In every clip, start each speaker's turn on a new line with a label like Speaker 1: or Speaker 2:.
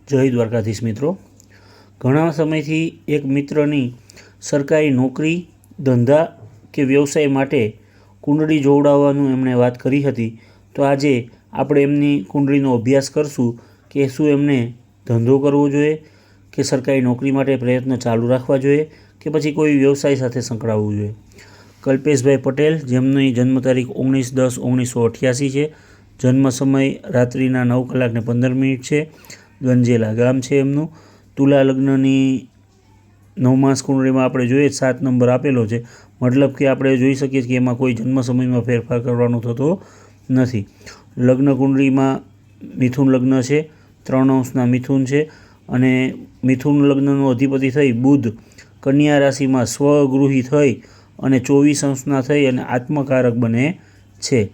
Speaker 1: જય દ્વારકાધીશ મિત્રો। ઘણા સમયથી એક મિત્રની સરકારી નોકરી, ધંધા કે વ્યવસાય માટે કુંડળી જોવડાવવાનું એમણે વાત કરી હતી। તો આજે આપણે એમની કુંડળીનો અભ્યાસ કરશું કે શું એમને ધંધો કરવો જોઈએ કે સરકારી નોકરી માટે પ્રયત્ન ચાલુ રાખવા જોઈએ કે પછી કોઈ વ્યવસાય સાથે સંકળાવવું જોઈએ। કલ્પેશભાઈ પટેલ, જેમની જન્મ તારીખ 19/10/1988 છે, જન્મ સમય રાત્રિના 9:15 છે, ગંજેલા ગામ છે એમનું। તુલા લગ્નની નવમાસ કુંડળીમાં આપણે જોઈએ 7 નંબર આપેલો છે, મતલબ કે આપણે જોઈ શકીએ કે એમાં કોઈ જન્મ સમયમાં ફેરફાર કરવાનો થતો નથી। લગ્ન કુંડળીમાં મિથુન લગ્ન છે, 3 અંશના મિથુન છે અને મિથુન લગ્નનો અધિપતિ થઈ બુધ કન્યા રાશિમાં સ્વગૃહી થઈ અને 24 અંશના થઈ અને આત્મકારક બને છે।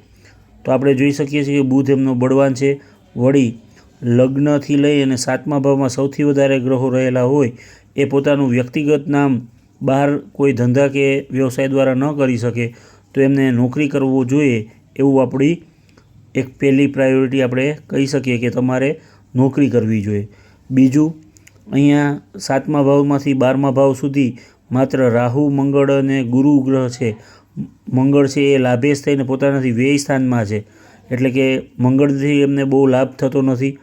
Speaker 1: તો આપણે જોઈ શકીએ છીએ કે બુધ એમનો બળવાન છે। વળી લગ્નથી લઈ અને 7મા ભાવમાં સૌથી વધારે ગ્રહો રહેલા હોય એ પોતાનું વ્યક્તિગત નામ બહાર કોઈ ધંધા કે વ્યવસાય દ્વારા ન કરી શકે તો એમને નોકરી કરવો જોઈએ એવું આપણી એક પહેલી પ્રાયોરિટી આપણે કહી શકીએ કે તમારે નોકરી કરવી જોઈએ। બીજું, અહીંયા 7મા ભાવમાંથી 12મા ભાવ સુધી માત્ર રાહુ, મંગળ અને ગુરુ ગ્રહ છે। મંગળ છે એ લાભેશ થઈને પોતાનાથી વ્યય સ્થાનમાં છે, એટલે કે મંગળથી એમને બહુ લાભ થતો નથી।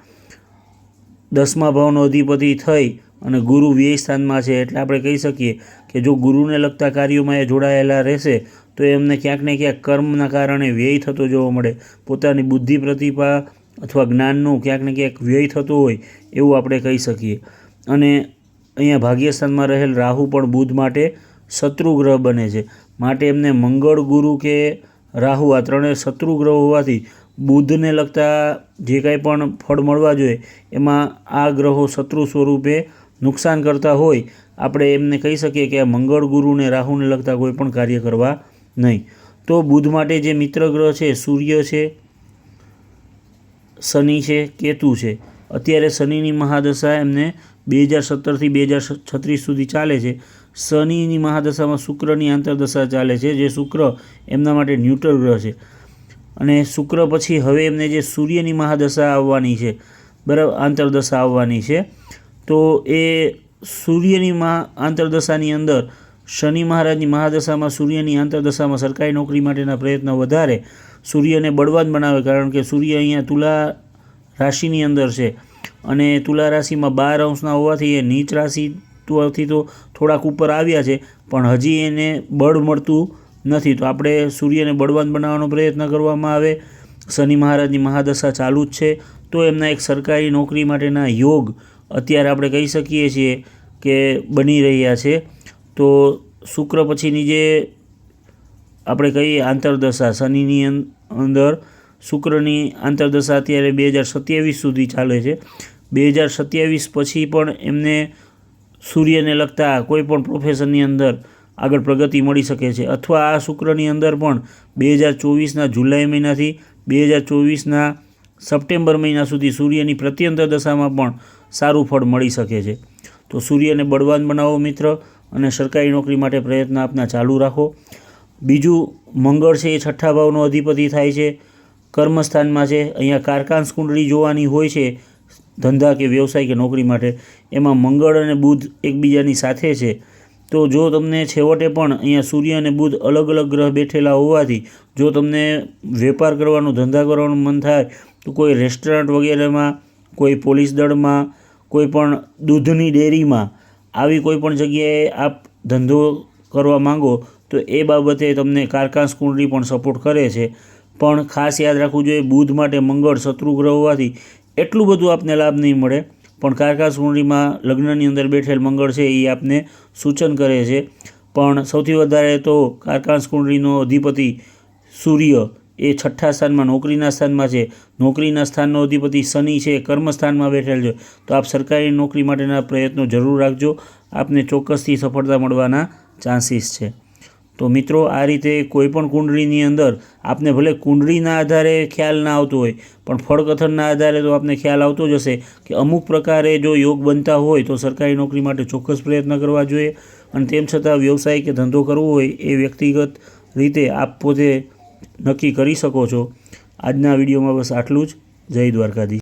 Speaker 1: 10મા ભાવનો અધિપતિ થઈ અને ગુરુ વ્યય સ્થાનમાં છે, એટલે આપણે કહી શકીએ કે જો ગુરુને લગતા કાર્યોમાં એ જોડાયેલા રહેશે તો એમને ક્યાંક ને ક્યાંક કર્મના કારણે વ્યય થતો જોવા મળે। પોતાની બુદ્ધિ, પ્રતિભા અથવા જ્ઞાનનો ક્યાંક ને ક્યાંક વ્યય થતો હોય એવું આપણે કહી શકીએ। અને અહીંયા ભાગ્યસ્થાનમાં રહેલ રાહુ પણ બુધ માટે શત્રુ ગ્રહ બને છે, માટે એમને મંગળ, ગુરુ કે રાહુ આ ત્રણેય શત્રુ ગ્રહ હોવાથી બુધને લગતા જે કાંઈ પણ ફળ મળવા જોઈએ એમાં આ ગ્રહો શત્રુ સ્વરૂપે નુકસાન કરતા હોય આપણે એમને કહી શકીએ કે આ મંગળ, ગુરુને રાહુને લગતા કોઈ પણ કાર્ય કરવા નહીં। તો બુધ માટે જે મિત્ર ગ્રહ છે સૂર્ય છે, શનિ છે, કેતુ છે। અત્યારે શનિની મહાદશા એમને 2017થી 2036 સુધી ચાલે છે। શનિની મહાદશામાં શુક્રની આંતરદશા ચાલે છે, જે શુક્ર એમના માટે ન્યુટ્રલ ગ્રહ છે। અને શુક્ર પછી હવે એમને જે સૂર્યની મહાદશા આવવાની છે, બરાબર, આંતરદશા આવવાની છે, તો એ સૂર્યની આંતરદશાની અંદર શનિ મહારાજની મહાદશામાં સૂર્યની આંતરદશામાં સરકારી નોકરી માટેના પ્રયત્ન વધારે, સૂર્યને બળવાન બનાવે, કારણ કે સૂર્ય અહીંયા તુલા રાશિની અંદર છે અને તુલા રાશિમાં 12 અંશના હોવાથી એ નીચ રાશિથી તો થોડાક ઉપર આવ્યા છે પણ હજી એને બળ મળતું નથી। તો આપણે સૂર્યને બળવાન બનાવવાનો પ્રયત્ન કરવામાં આવે। શનિ મહારાજની મહાદશા ચાલુ જ છે તો એમના એક સરકારી નોકરી માટેના યોગ અત્યારે આપણે કહી શકીએ છીએ કે બની રહ્યા છે। તો શુક્ર પછીની જે આપણે કહીએ આંતરદશા શનિની અંદર શુક્રની આંતરદશા અત્યારે 2027 સુધી ચાલે છે। 2027 પછી પણ એમને સૂર્યને લગતા કોઈ પણ પ્રોફેશનની અંદર આગળ પ્રગતિ મળી શકે છે, અથવા આ શુક્રની અંદર પણ 2024ના જુલાઈ મહિનાથી 2024ના સપ્ટેમ્બર મહિના સુધી સૂર્યની પ્રત્યંતર દશામાં પણ સારું ફળ મળી શકે છે। તો સૂર્યને બળવાન બનાવો મિત્ર, અને સરકારી નોકરી માટે પ્રયત્ન આપના ચાલુ રાખો। બીજું, મંગળ છે એ 6ઠ્ઠા ભાવનો અધિપતિ થાય છે, કર્મસ્થાનમાં છે। અહીંયા કારકાંશ કુંડળી જોવાની હોય છે ધંધા કે વ્યવસાય કે નોકરી માટે, એમાં મંગળ અને બુધ એકબીજાની સાથે છે। તો જો તમને છેવટે પણ અહીંયા સૂર્ય અને બુધ અલગ અલગ ગ્રહ બેઠેલા હોવાથી જો તમને વેપાર કરવાનું, ધંધા કરવાનું મન થાય તો કોઈ રેસ્ટોરન્ટ વગેરેમાં, કોઈ પોલીસ દળમાં, કોઈ પણ દૂધની ડેરીમાં, આવી કોઈ પણ જગ્યાએ આપ ધંધો કરવા માંગો તો એ બાબતે તમને કારકાંશ કુંડળી પણ સપોર્ટ કરે છે। પણ ખાસ યાદ રાખવું જોઈએ, બુધ માટે મંગળ શત્રુ ગ્રહ હોવાથી એટલું બધું આપને લાભ નહીં મળે, પણ કારકાંશ કુંડળીમાં લગ્નની અંદર બેઠેલ મંગળ છે એ આપને સૂચન કરે છે। પણ સૌથી વધારે તો કારકાંશ કુંડળીનો અધિપતિ સૂર્ય એ 6ઠ્ઠા સ્થાનમાં નોકરીના સ્થાનમાં છે, નોકરીના સ્થાનનો અધિપતિ શનિ છે કર્મસ્થાનમાં બેઠેલ છે। તો આપ સરકારી નોકરી માટેના પ્રયત્નો જરૂર રાખજો, આપને ચોક્કસથી સફળતા મળવાના ચાન્સીસ છે। તો મિત્રો, આ રીતે કોઈપણ કુંડળીની અંદર આપને ભલે કુંડળીના આધારે ખ્યાલ ના આવતો હોય પણ ફળકથનના આધારે તો આપને ખ્યાલ આવતો જ હશે કે અમુક પ્રકારે જો યોગ બનતા હોય તો સરકારી નોકરી માટે ચોક્કસ પ્રયત્ન કરવા જોઈએ। અને તેમ છતાં વ્યવસાય કે ધંધો કરવો હોય એ વ્યક્તિગત રીતે આપ પોતે નક્કી કરી શકો છો। આજના વિડીયોમાં બસ આટલું જ। જય દ્વારકાધીશ।